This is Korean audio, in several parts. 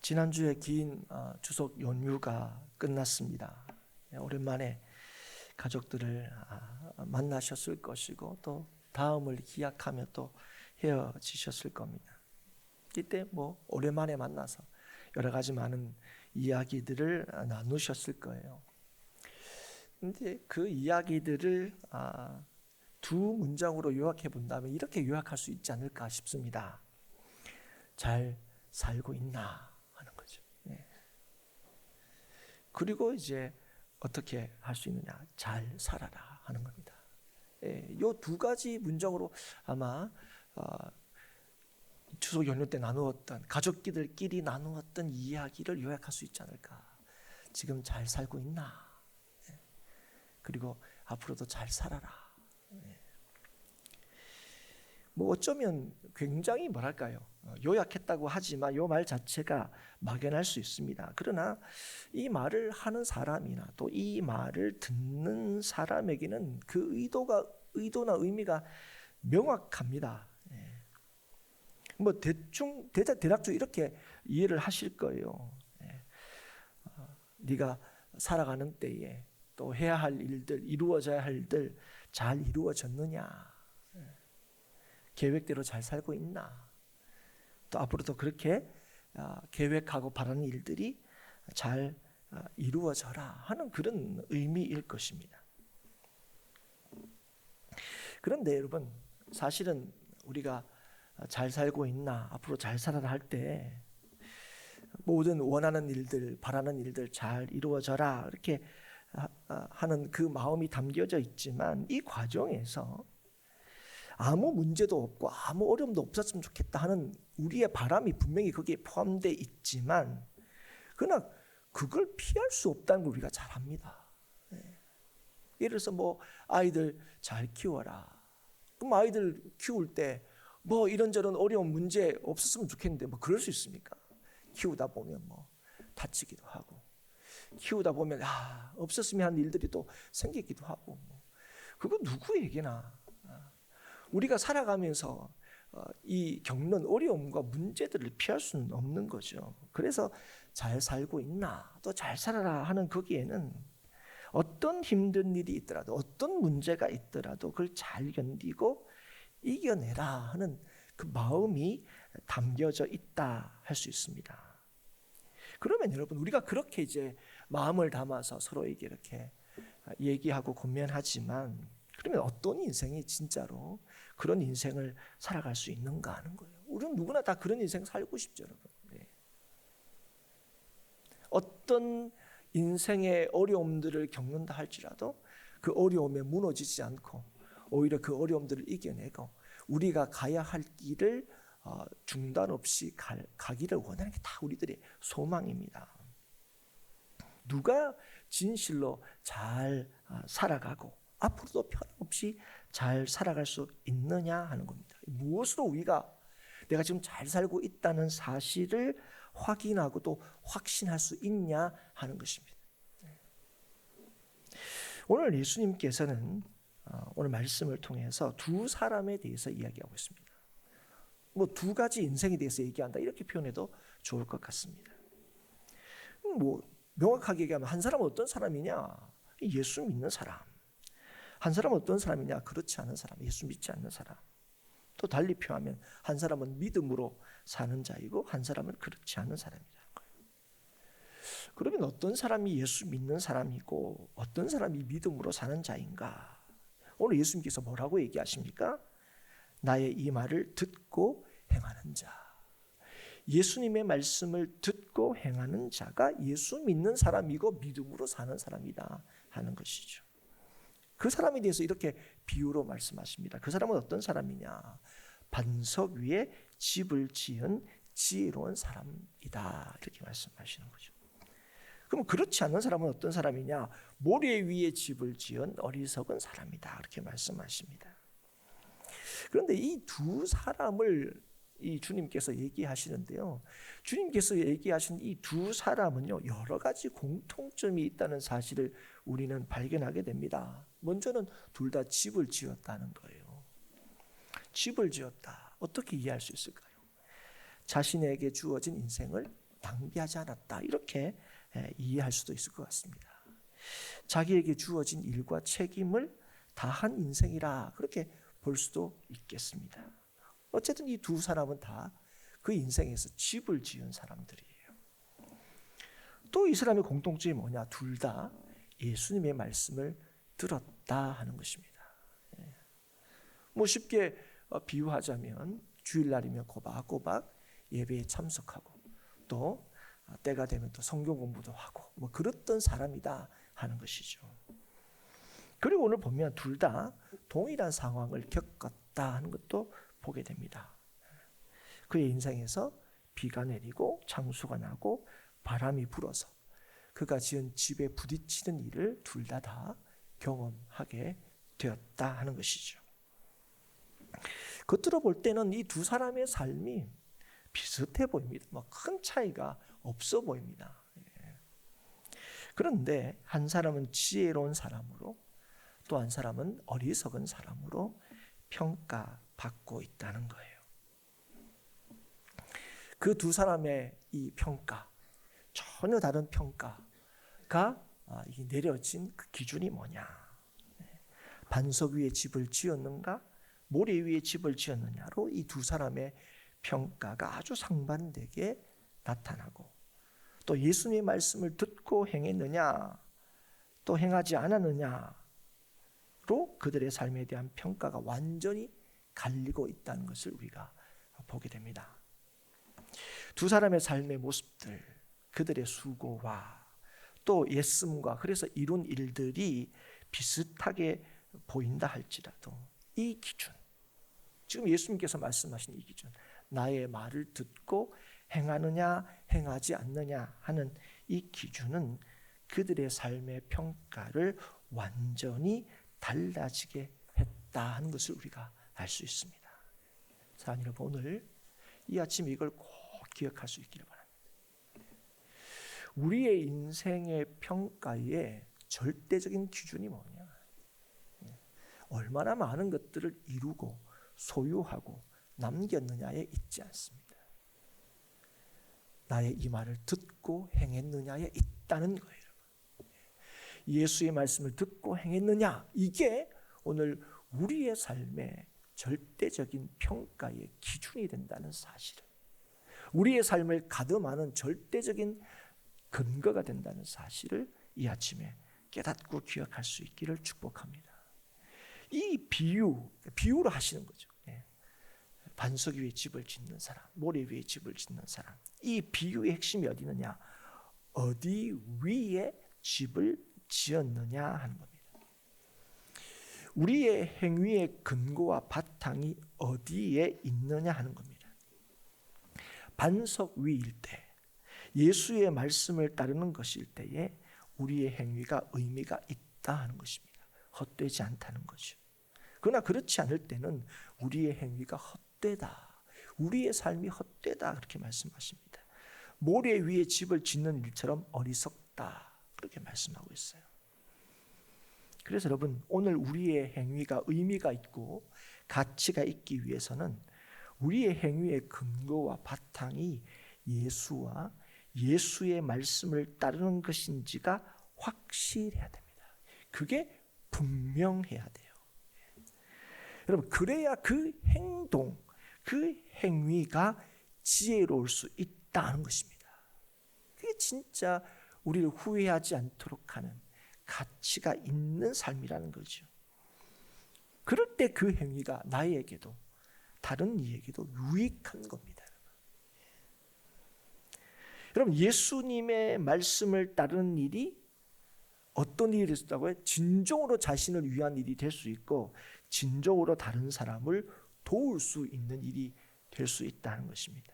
지난주에 긴 추석 연휴가 끝났습니다. 오랜만에 가족들을 만나셨을 것이고 또 다음을 기약하며 또 헤어지셨을 겁니다. 이때 오랜만에 만나서 여러 가지 많은 이야기들을 나누셨을 거예요. 근데 그 이야기들을 두 문장으로 요약해 본다면 이렇게 요약할 수 있지 않을까 싶습니다. 잘 살고 있나 하는 거죠. 그리고 이제 어떻게 할 수 있느냐, 잘 살아라 하는 겁니다. 이 두 가지 문장으로 아마 추석 연휴 때 나누었던 가족들끼리 나누었던 이야기를 요약할 수 있지 않을까. 지금 잘 살고 있나? 그리고 앞으로도 잘 살아라. 어쩌면 굉장히 요약했다고 하지만 이 말 자체가 막연할 수 있습니다. 그러나 이 말을 하는 사람이나 또 이 말을 듣는 사람에게는 그 의도나 의미가 명확합니다. 대략적으로 이렇게 이해를 하실 거예요. 네가 살아가는 때에 또 해야 할 일들, 이루어져야 할 일들 잘 이루어졌느냐? 계획대로 잘 살고 있나? 또 앞으로도 그렇게 계획하고 바라는 일들이 잘 이루어져라 하는 그런 의미일 것입니다. 그런데 여러분, 사실은 우리가 잘 살고 있나, 앞으로 잘 살아라 할 때 모든 원하는 일들, 바라는 일들 잘 이루어져라 이렇게 하는 그 마음이 담겨져 있지만 이 과정에서 아무 문제도 없고 아무 어려움도 없었으면 좋겠다 하는 우리의 바람이 분명히 거기에 포함되어 있지만 그러나 그걸 피할 수 없다는 걸 우리가 잘 압니다. 예를 들어서 아이들 잘 키워라. 그럼 아이들 키울 때 이런저런 어려운 문제 없었으면 좋겠는데 그럴 수 있습니까? 키우다 보면 다치기도 하고 키우다 보면 없었으면 하는 일들이 또 생기기도 하고 그거 누구에게나 우리가 살아가면서 이 겪는 어려움과 문제들을 피할 수는 없는 거죠. 그래서 잘 살고 있나 또 잘 살아라 하는 거기에는 어떤 힘든 일이 있더라도 어떤 문제가 있더라도 그걸 잘 견디고 이겨내라 하는 그 마음이 담겨져 있다 할 수 있습니다. 그러면 여러분 우리가 그렇게 이제 마음을 담아서 서로에게 이렇게 얘기하고 권면하지만 그러면 어떤 인생이 진짜로 그런 인생을 살아갈 수 있는가 하는 거예요. 우리는 누구나 다 그런 인생 살고 싶죠, 여러분. 어떤 인생의 어려움들을 겪는다 할지라도 그 어려움에 무너지지 않고 오히려 그 어려움들을 이겨내고 우리가 가야 할 길을 중단 없이 가기를 원하는 게 다 우리들의 소망입니다. 누가 진실로 잘 살아가고 앞으로도 변함없이 잘 살아갈 수 있느냐 하는 겁니다. 무엇으로 우리가 내가 지금 잘 살고 있다는 사실을 확인하고 또 확신할 수 있냐 하는 것입니다. 오늘 예수님께서는 오늘 말씀을 통해서 두 사람에 대해서 이야기하고 있습니다. 두 가지 인생에 대해서 얘기한다 이렇게 표현해도 좋을 것 같습니다. 명확하게 얘기하면 한 사람은 어떤 사람이냐? 예수 믿는 사람. 한 사람은 어떤 사람이냐? 그렇지 않은 사람, 예수 믿지 않는 사람. 또 달리 표하면 한 사람은 믿음으로 사는 자이고 한 사람은 그렇지 않은 사람이라는 거예요. 그러면 어떤 사람이 예수 믿는 사람이고 어떤 사람이 믿음으로 사는 자인가? 오늘 예수님께서 뭐라고 얘기하십니까? 나의 이 말을 듣고 행하는 자. 예수님의 말씀을 듣고 행하는 자가 예수 믿는 사람이고 믿음으로 사는 사람이다 하는 것이죠. 그 사람에 대해서 이렇게 비유로 말씀하십니다. 그 사람은 어떤 사람이냐? 반석 위에 집을 지은 지혜로운 사람이다 이렇게 말씀하시는 거죠. 그럼 그렇지 않은 사람은 어떤 사람이냐? 모래 위에 집을 지은 어리석은 사람이다 이렇게 말씀하십니다. 그런데 이 두 사람을 이 주님께서 얘기하시는데요. 주님께서 얘기하신 이 두 사람은요, 여러 가지 공통점이 있다는 사실을 우리는 발견하게 됩니다. 먼저는 둘 다 집을 지었다는 거예요. 집을 지었다. 어떻게 이해할 수 있을까요? 자신에게 주어진 인생을 낭비하지 않았다. 이렇게 이해할 수도 있을 것 같습니다. 자기에게 주어진 일과 책임을 다한 인생이라 그렇게 볼 수도 있겠습니다. 어쨌든 이 두 사람은 다 그 인생에서 집을 지은 사람들이에요. 또 이 사람의 공통점이 뭐냐? 둘 다 예수님의 말씀을 들었다 하는 것입니다. 뭐 쉽게 비유하자면 주일날이면 꼬박꼬박 예배에 참석하고 또 때가 되면 또 성경 공부도 하고 뭐 그랬던 사람이다 하는 것이죠. 그리고 오늘 보면 둘 다 동일한 상황을 겪었다 하는 것도 보게 됩니다. 그의 인생에서 비가 내리고 창수가 나고 바람이 불어서 그가 지은 집에 부딪히는 일을 둘 다 경험하게 되었다 하는 것이죠. 겉으로 볼 때는 이 두 사람의 삶이 비슷해 보입니다. 뭐 큰 차이가 없어 보입니다. 그런데 한 사람은 지혜로운 사람으로 또 한 사람은 어리석은 사람으로 평가받고 있다는 거예요. 그 두 사람의 이 평가, 전혀 다른 평가가 내려진 그 기준이 뭐냐? 반석 위에 집을 지었는가? 모래 위에 집을 지었느냐로 이 두 사람의 평가가 아주 상반되게 나타나고 또 예수님의 말씀을 듣고 행했느냐 또 행하지 않았느냐로 그들의 삶에 대한 평가가 완전히 갈리고 있다는 것을 우리가 보게 됩니다. 두 사람의 삶의 모습들, 그들의 수고와 또 예씀과 그래서 이룬 일들이 비슷하게 보인다 할지라도 이 기준, 지금 예수님께서 말씀하신 이 기준, 나의 말을 듣고 행하느냐 행하지 않느냐 하는 이 기준은 그들의 삶의 평가를 완전히 달라지게 했다 하는 것을 우리가 알 수 있습니다. 사랑하는 여러분, 오늘 이 아침 이걸 꼭 기억할 수 있기를 바랍니다. 우리의 인생의 평가의 절대적인 기준이 뭐냐? 얼마나 많은 것들을 이루고 소유하고 남겼느냐에 있지 않습니다. 나의 이 말을 듣고 행했느냐에 있다는 거예요. 예수의 말씀을 듣고 행했느냐, 이게 오늘 우리의 삶의 절대적인 평가의 기준이 된다는 사실을, 우리의 삶을 가늠하는 절대적인 근거가 된다는 사실을 이 아침에 깨닫고 기억할 수 있기를 축복합니다. 이 비유로 하시는 거죠. 반석 위에 집을 짓는 사람, 모래 위에 집을 짓는 사람. 이 비유의 핵심이 어디 있느냐? 어디 위에 집을 지었느냐 하는 겁니다. 우리의 행위의 근거와 바탕이 어디에 있느냐 하는 겁니다. 반석 위일 때, 예수의 말씀을 따르는 것일 때에 우리의 행위가 의미가 있다 하는 것입니다. 헛되지 않다는 거죠. 그러나 그렇지 않을 때는 우리의 행위가 헛되다, 우리의 삶이 헛되다 그렇게 말씀하십니다. 모래 위에 집을 짓는 일처럼 어리석다 그렇게 말씀하고 있어요. 그래서 여러분, 오늘 우리의 행위가 의미가 있고 가치가 있기 위해서는 우리의 행위의 근거와 바탕이 예수와 예수의 말씀을 따르는 것인지가 확실해야 됩니다. 그게 분명해야 돼요. 여러분, 그래야 그 행동, 그 행위가 지혜로울 수 있다는 것입니다. 그게 진짜 우리를 후회하지 않도록 하는 가치가 있는 삶이라는 거죠. 그럴 때 그 행위가 나에게도 다른 이에게도 유익한 겁니다. 여러분, 예수님의 말씀을 따르는 일이 어떤 일이 있다고요? 진정으로 자신을 위한 일이 될 수 있고 진정으로 다른 사람을 도울 수 있는 일이 될 수 있다는 것입니다.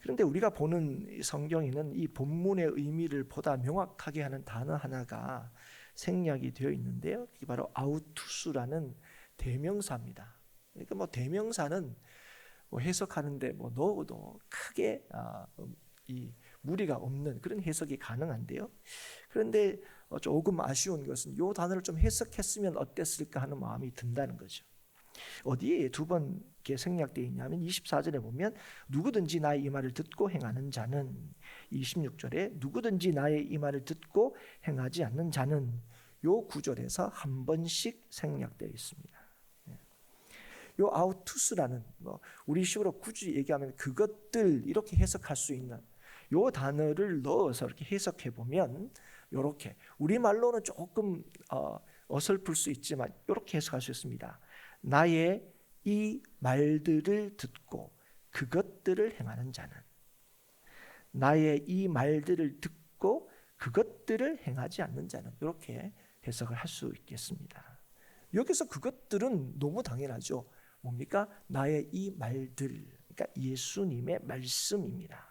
그런데 우리가 보는 성경에는 이 본문의 의미를 보다 명확하게 하는 단어 하나가 생략이 되어 있는데요. 그게 바로 아우투스라는 대명사입니다. 그러니까 뭐 대명사는 뭐 해석하는데 뭐 넣어도 크게 이 무리가 없는 그런 해석이 가능한데요. 그런데 조금 아쉬운 것은 이 단어를 좀 해석했으면 어땠을까 하는 마음이 든다는 거죠. 어디에 두 번 생략되어 있냐면 24절에 보면 누구든지 나의 이 말을 듣고 행하는 자는, 26절에 누구든지 나의 이 말을 듣고 행하지 않는 자는, 요 구절에서 한 번씩 생략되어 있습니다. 요 아우투스라는, 우리식으로 굳이 얘기하면 그것들, 이렇게 해석할 수 있는 요 단어를 넣어서 이렇게 해석해 보면, 이렇게 우리말로는 조금 어설플 수 있지만 이렇게 해석할 수 있습니다. 나의 이 말들을 듣고 그것들을 행하는 자는, 나의 이 말들을 듣고 그것들을 행하지 않는 자는, 이렇게 해석을 할 수 있겠습니다. 여기서 그것들은 너무 당연하죠. 뭡니까? 나의 이 말들, 그러니까 예수님의 말씀입니다.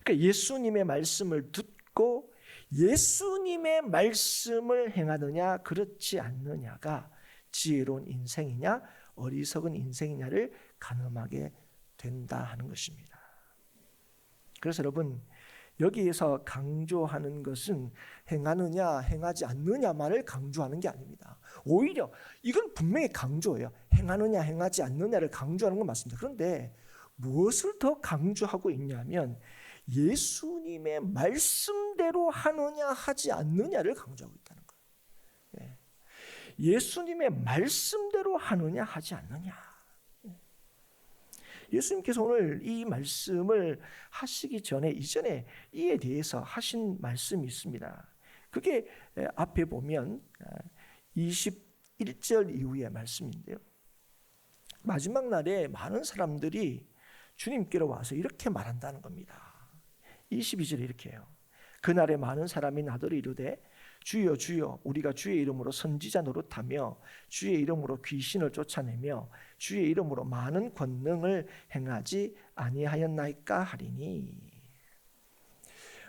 그러니까 예수님의 말씀을 듣고 예수님의 말씀을 행하느냐 그렇지 않느냐가 지혜로운 인생이냐 어리석은 인생이냐를 가늠하게 된다 하는 것입니다. 그래서 여러분, 여기에서 강조하는 것은 행하느냐 행하지 않느냐만을 강조하는 게 아닙니다. 오히려 이건 분명히 강조예요. 행하느냐 행하지 않느냐를 강조하는 건 맞습니다. 그런데 무엇을 더 강조하고 있냐면 예수님의 말씀대로 하느냐 하지 않느냐를 강조하고 있다는 거예요. 예수님의 말씀대로 하느냐 하지 않느냐. 예수님께서 오늘 이 말씀을 하시기 전에, 이전에 이에 대해서 하신 말씀이 있습니다. 그게 앞에 보면 21절 이후의 말씀인데요. 마지막 날에 많은 사람들이 주님께로 와서 이렇게 말한다는 겁니다. 22절에 이렇게 해요. 그날에 많은 사람이 나더러 이르되 주여 주여 우리가 주의 이름으로 선지자 노릇하며 주의 이름으로 귀신을 쫓아내며 주의 이름으로 많은 권능을 행하지 아니하였나이까 하리니.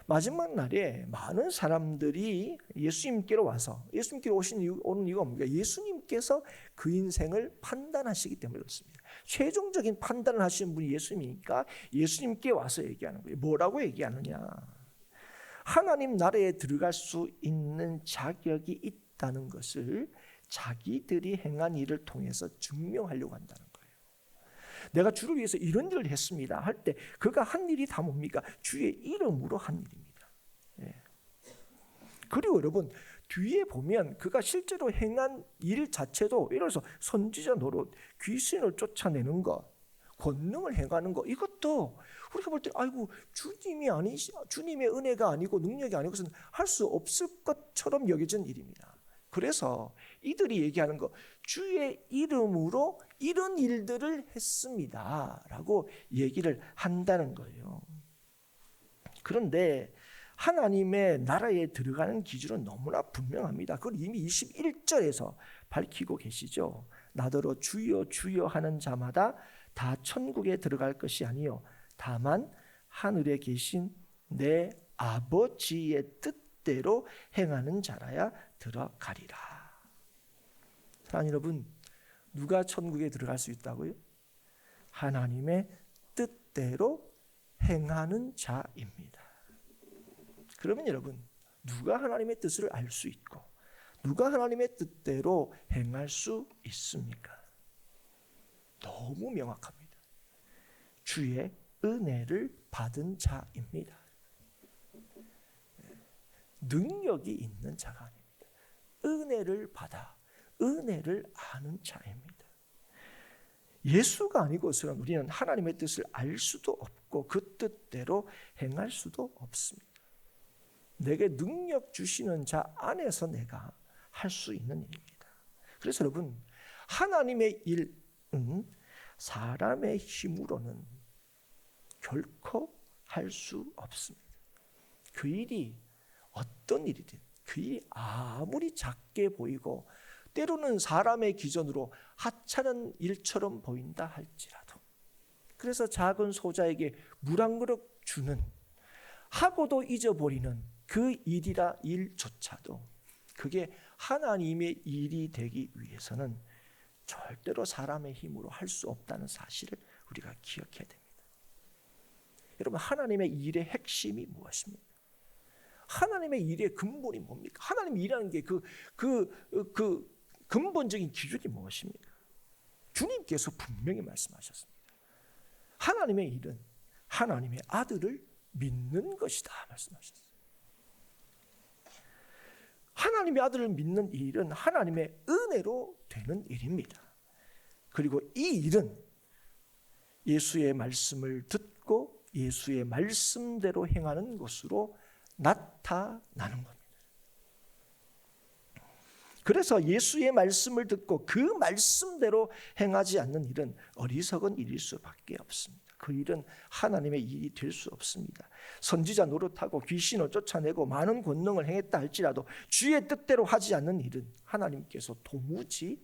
마지막 날에 많은 사람들이 예수님께로 와서, 예수님께로 오는 이유가 뭡니까? 예수님께서 그 인생을 판단하시기 때문에 그렇습니다. 최종적인 판단을 하시는 분이 예수님이니까 예수님께 와서 얘기하는 거예요. 뭐라고 얘기하느냐? 하나님 나라에 들어갈 수 있는 자격이 있다는 것을 자기들이 행한 일을 통해서 증명하려고 한다는 거예요. 내가 주를 위해서 이런 일을 했습니다 할 때 그가 한 일이 다 뭡니까? 주의 이름으로 한 일입니다. 그리고 여러분, 뒤에 보면 그가 실제로 행한 일 자체도, 예를 들어서 선지자 노릇, 귀신을 쫓아내는 것, 권능을 행하는 것, 이것도 우리가 볼 때 아이고 주님의 은혜가 아니고 능력이 아니고서는 할 수 없을 것처럼 여겨진 일입니다. 그래서 이들이 얘기하는 거, 주의 이름으로 이런 일들을 했습니다 라고 얘기를 한다는 거예요. 그런데 하나님의 나라에 들어가는 기준은 너무나 분명합니다. 그걸 이미 21절에서 밝히고 계시죠. 나더러 주여 주여 하는 자마다 다 천국에 들어갈 것이 아니요 다만 하늘에 계신 내 아버지의 뜻대로 행하는 자라야 들어가리라. 사랑하는 여러분, 누가 천국에 들어갈 수 있다고요? 하나님의 뜻대로 행하는 자입니다. 그러면 여러분, 누가 하나님의 뜻을 알 수 있고 누가 하나님의 뜻대로 행할 수 있습니까? 너무 명확합니다. 주의 은혜를 받은 자입니다. 능력이 있는 자가 아닙니다. 은혜를 받아 은혜를 아는 자입니다. 예수가 아니고서는 우리는 하나님의 뜻을 알 수도 없고 그 뜻대로 행할 수도 없습니다. 내게 능력 주시는 자 안에서 내가 할 수 있는 일입니다. 그래서 여러분, 하나님의 일은 사람의 힘으로는 결코 할 수 없습니다. 그 일이 어떤 일이든 그 일이 아무리 작게 보이고 때로는 사람의 기준으로 하찮은 일처럼 보인다 할지라도, 그래서 작은 소자에게 물 한 그릇 주는, 하고도 잊어버리는 그 일조차도 그게 하나님의 일이 되기 위해서는 절대로 사람의 힘으로 할 수 없다는 사실을 우리가 기억해야 됩니다. 여러분, 하나님의 일의 핵심이 무엇입니까? 하나님의 일의 근본이 뭡니까? 하나님이 일하는 게 그 근본적인 기준이 무엇입니까? 주님께서 분명히 말씀하셨습니다. 하나님의 일은 하나님의 아들을 믿는 것이다 말씀하셨어요. 하나님의 아들을 믿는 이 일은 하나님의 은혜로 되는 일입니다. 그리고 이 일은 예수의 말씀을 듣고 예수의 말씀대로 행하는 것으로 나타나는 겁니다. 그래서 예수의 말씀을 듣고 그 말씀대로 행하지 않는 일은 어리석은 일일 수밖에 없습니다. 그 일은 하나님의 일이 될 수 없습니다. 선지자 노릇하고 귀신을 쫓아내고 많은 권능을 행했다 할지라도 주의 뜻대로 하지 않는 일은 하나님께서 도무지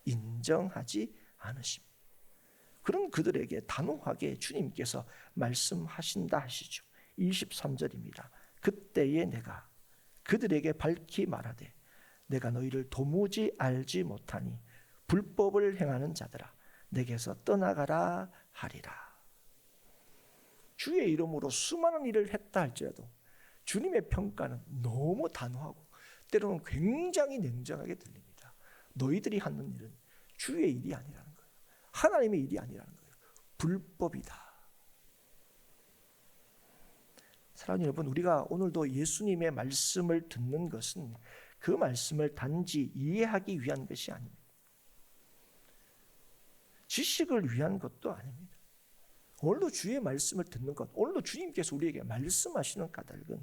인정하지 않으십니다. 그런 그들에게 단호하게 주님께서 말씀하신다 하시죠. 23절입니다. 그때에 내가 그들에게 밝히 말하되 내가 너희를 도무지 알지 못하니 불법을 행하는 자들아 내게서 떠나가라 하리라. 주의 이름으로 수많은 일을 했다 할지라도 주님의 평가는 너무 단호하고 때로는 굉장히 냉정하게 들립니다. 너희들이 하는 일은 주의 일이 아니라는 거예요. 하나님의 일이 아니라는 거예요. 불법이다. 사랑하는 여러분, 우리가 오늘도 예수님의 말씀을 듣는 것은 그 말씀을 단지 이해하기 위한 것이 아닙니다. 지식을 위한 것도 아닙니다. 오늘도 주의 말씀을 듣는 것, 오늘도 주님께서 우리에게 말씀하시는 까닭은,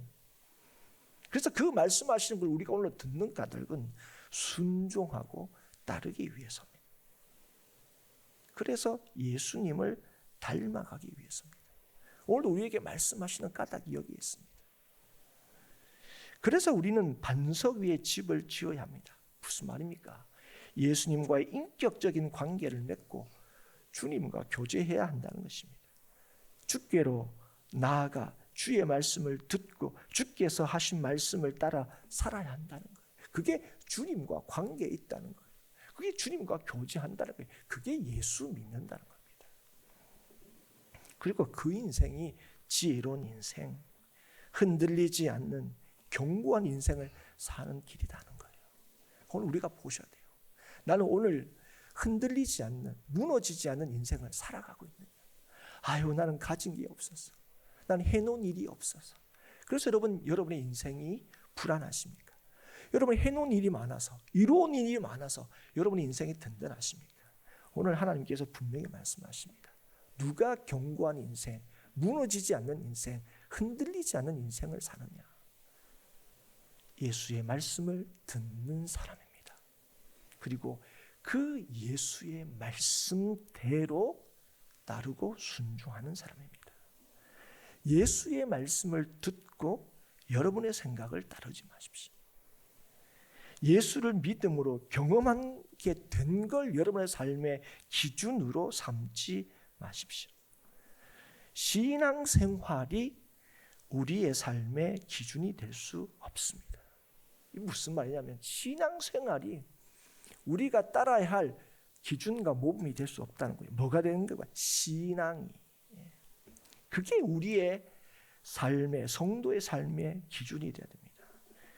그래서 그 말씀하시는 걸 우리가 오늘 듣는 까닭은 순종하고 따르기 위해서입니다. 그래서 예수님을 닮아가기 위해서입니다. 오늘도 우리에게 말씀하시는 까닭이 여기에 있습니다. 그래서 우리는 반석 위에 집을 지어야 합니다. 무슨 말입니까? 예수님과의 인격적인 관계를 맺고 주님과 교제해야 한다는 것입니다. 주께로 나아가 주의 말씀을 듣고 주께서 하신 말씀을 따라 살아야 한다는 거예요. 그게 주님과 관계에 있다는 거예요. 그게 주님과 교제한다는 거예요. 그게 예수 믿는다는 겁니다. 그리고 그 인생이 지혜로운 인생, 흔들리지 않는 견고한 인생을 사는 길이라는 거예요. 오늘 우리가 보셔야 돼요. 나는 오늘 흔들리지 않는, 무너지지 않는 인생을 살아가고 있느냐. 아유, 나는 가진 게 없어서, 나는 해놓은 일이 없어서. 그래서 여러분의 인생이 불안하십니까? 여러분이 해놓은 일이 많아서, 이루어온 일이 많아서 여러분의 인생이 든든하십니까? 오늘 하나님께서 분명히 말씀하십니다. 누가 견고한 인생, 무너지지 않는 인생, 흔들리지 않는 인생을 사느냐? 예수의 말씀을 듣는 사람입니다. 그리고 그 예수의 말씀대로 따르고 순종하는 사람입니다. 예수의 말씀을 듣고 여러분의 생각을 따르지 마십시오. 예수를 믿음으로 경험하게 된 걸 여러분의 삶의 기준으로 삼지 마십시오. 신앙생활이 우리의 삶의 기준이 될 수 없습니다. 이게 무슨 말이냐면 신앙생활이 우리가 따라야 할 기준과 모범이 될 수 없다는 거예요. 뭐가 되는 거예요? 신앙이. 그게 우리의 삶의, 성도의 삶의 기준이 되어야 됩니다.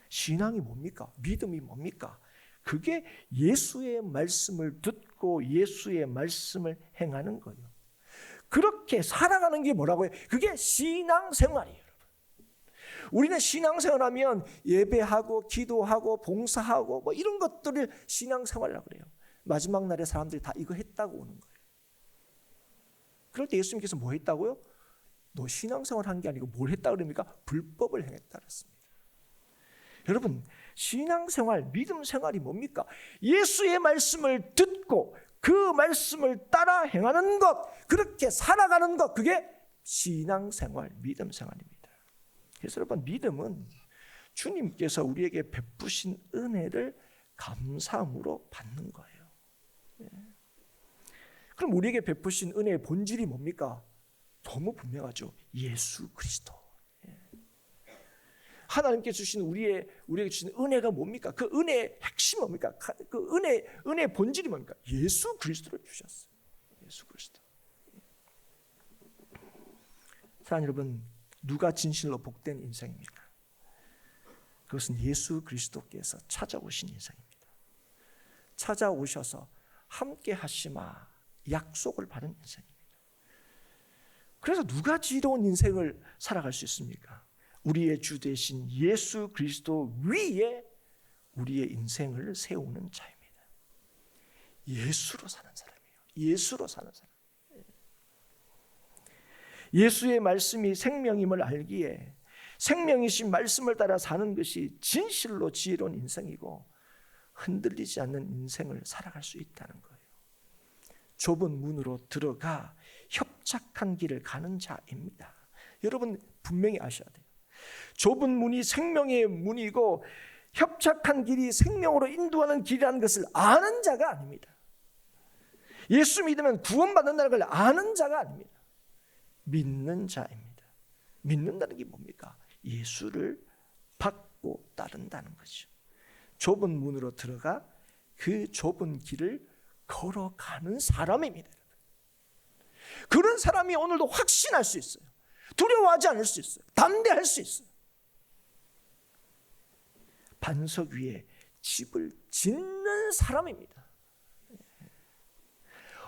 신앙이 뭡니까? 믿음이 뭡니까? 그게 예수의 말씀을 듣고 예수의 말씀을 행하는 거예요. 그렇게 살아가는 게 뭐라고요? 그게 신앙생활이에요. 우리는 신앙생활하면 예배하고 기도하고 봉사하고 뭐 이런 것들을 신앙생활이라고 그래요. 마지막 날에 사람들이 다 이거 했다고 오는 거예요. 그럴 때 예수님께서 뭐 했다고요? 너 신앙생활 한 게 아니고 뭘 했다 그럽니까? 불법을 행했다 그랬습니다. 여러분, 신앙생활, 믿음생활이 뭡니까? 예수의 말씀을 듣고 그 말씀을 따라 행하는 것, 그렇게 살아가는 것, 그게 신앙생활, 믿음생활입니다. 그래서 여러분, 믿음은 주님께서 우리에게 베푸신 은혜를 감사함으로 받는 거예요. 그럼 우리에게 베푸신 은혜의 본질이 뭡니까? 너무 분명하죠. 예수 그리스도. 하나님께 주신 우리에게 주신 은혜가 뭡니까? 그 은혜의 핵심이 뭡니까? 그 은혜의 본질이 뭡니까? 예수 그리스도를 주셨어요. 예수 그리스도. 사랑하는 여러분, 누가 진실로 복된 인생입니까? 그것은 예수 그리스도께서 찾아오신 인생입니다. 찾아오셔서 함께 하시마 약속을 받은 인생입니다. 그래서 누가 지혜로운 인생을 살아갈 수 있습니까? 우리의 주 되신 예수 그리스도 위에 우리의 인생을 세우는 자입니다. 예수로 사는 사람이에요. 예수로 사는 사람. 예수의 말씀이 생명임을 알기에 생명이신 말씀을 따라 사는 것이 진실로 지혜로운 인생이고 흔들리지 않는 인생을 살아갈 수 있다는 거예요. 좁은 문으로 들어가 협착한 길을 가는 자입니다. 여러분 분명히 아셔야 돼요. 좁은 문이 생명의 문이고 협착한 길이 생명으로 인도하는 길이라는 것을 아는 자가 아닙니다. 예수 믿으면 구원받는다는 걸 아는 자가 아닙니다. 믿는 자입니다. 믿는다는 게 뭡니까? 예수를 받고 따른다는 거죠. 좁은 문으로 들어가 그 좁은 길을 걸어가는 사람입니다. 그런 사람이 오늘도 확신할 수 있어요. 두려워하지 않을 수 있어요. 담대할 수 있어요. 반석 위에 집을 짓는 사람입니다.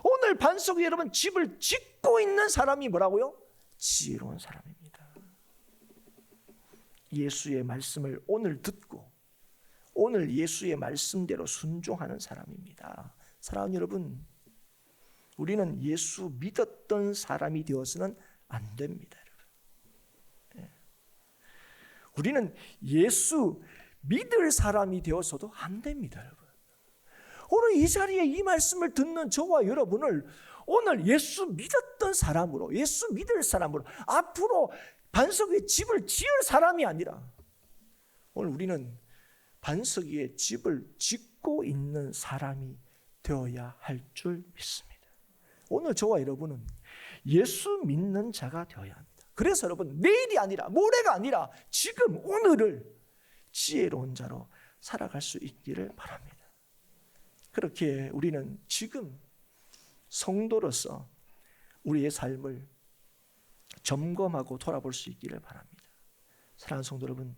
오늘 반석 위에 여러분 집을 짓고 있는 사람이 뭐라고요? 지혜로운 사람입니다. 예수의 말씀을 오늘 듣고 오늘 예수의 말씀대로 순종하는 사람입니다. 사랑하는 여러분, 우리는 예수 믿었던 사람이 되어서는 안 됩니다. 여러분. 우리는 예수 믿을 사람이 되어서도 안 됩니다. 여러분. 오늘 이 자리에 이 말씀을 듣는 저와 여러분을 오늘 예수 믿었던 사람으로, 예수 믿을 사람으로, 앞으로 반석 위에 집을 지을 사람이 아니라 오늘 우리는 반석 위에 집을 짓고 있는 사람이 되어야 할 줄 믿습니다. 오늘 저와 여러분은 예수 믿는 자가 되어야 합니다. 그래서 여러분 내일이 아니라 모레가 아니라 지금 오늘을 지혜로운 자로 살아갈 수 있기를 바랍니다. 그렇게 우리는 지금 성도로서 우리의 삶을 점검하고 돌아볼 수 있기를 바랍니다. 사랑하는 성도 여러분,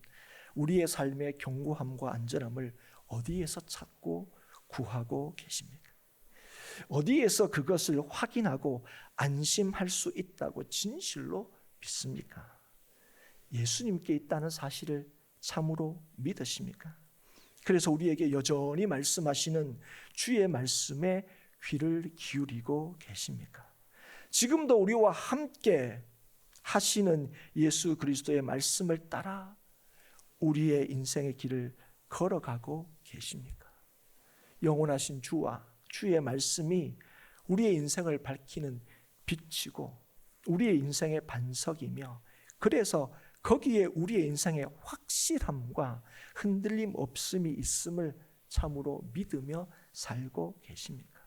우리의 삶의 견고함과 안전함을 어디에서 찾고 구하고 계십니까? 어디에서 그것을 확인하고 안심할 수 있다고 진실로 믿습니까? 예수님께 있다는 사실을 참으로 믿으십니까? 그래서 우리에게 여전히 말씀하시는 주의 말씀에 귀를 기울이고 계십니까? 지금도 우리와 함께 하시는 예수 그리스도의 말씀을 따라 우리의 인생의 길을 걸어가고 계십니까? 영원하신 주와 주의 말씀이 우리의 인생을 밝히는 빛이고 우리의 인생의 반석이며 그래서 거기에 우리의 인생의 확실함과 흔들림 없음이 있음을 참으로 믿으며 살고 계십니까?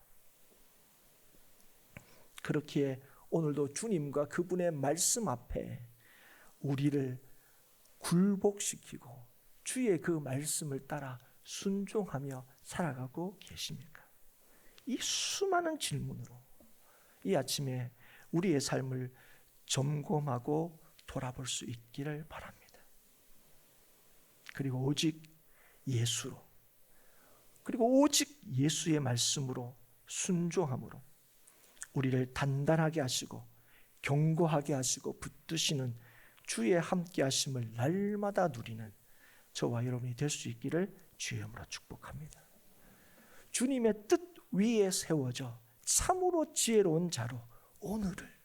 그렇기에 오늘도 주님과 그분의 말씀 앞에 우리를 굴복시키고 주의 그 말씀을 따라 순종하며 살아가고 계십니까? 이 수많은 질문으로 이 아침에 우리의 삶을 점검하고 돌아볼 수 있기를 바랍니다. 그리고 오직 예수로 그리고 오직 예수의 말씀으로 순종함으로 우리를 단단하게 하시고 견고하게 하시고 붙드시는 주의 함께 하심을 날마다 누리는 저와 여러분이 될 수 있기를 주의 이름으로 축복합니다. 주님의 뜻 위에 세워져 참으로 지혜로운 자로 오늘을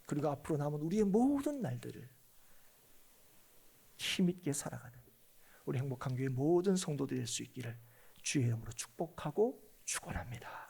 그리고 앞으로 남은 우리의 모든 날들을 힘있게 살아가는 우리 행복한 교회 모든 성도들이 될 수 있기를 주의 이름으로 축복하고 축원합니다.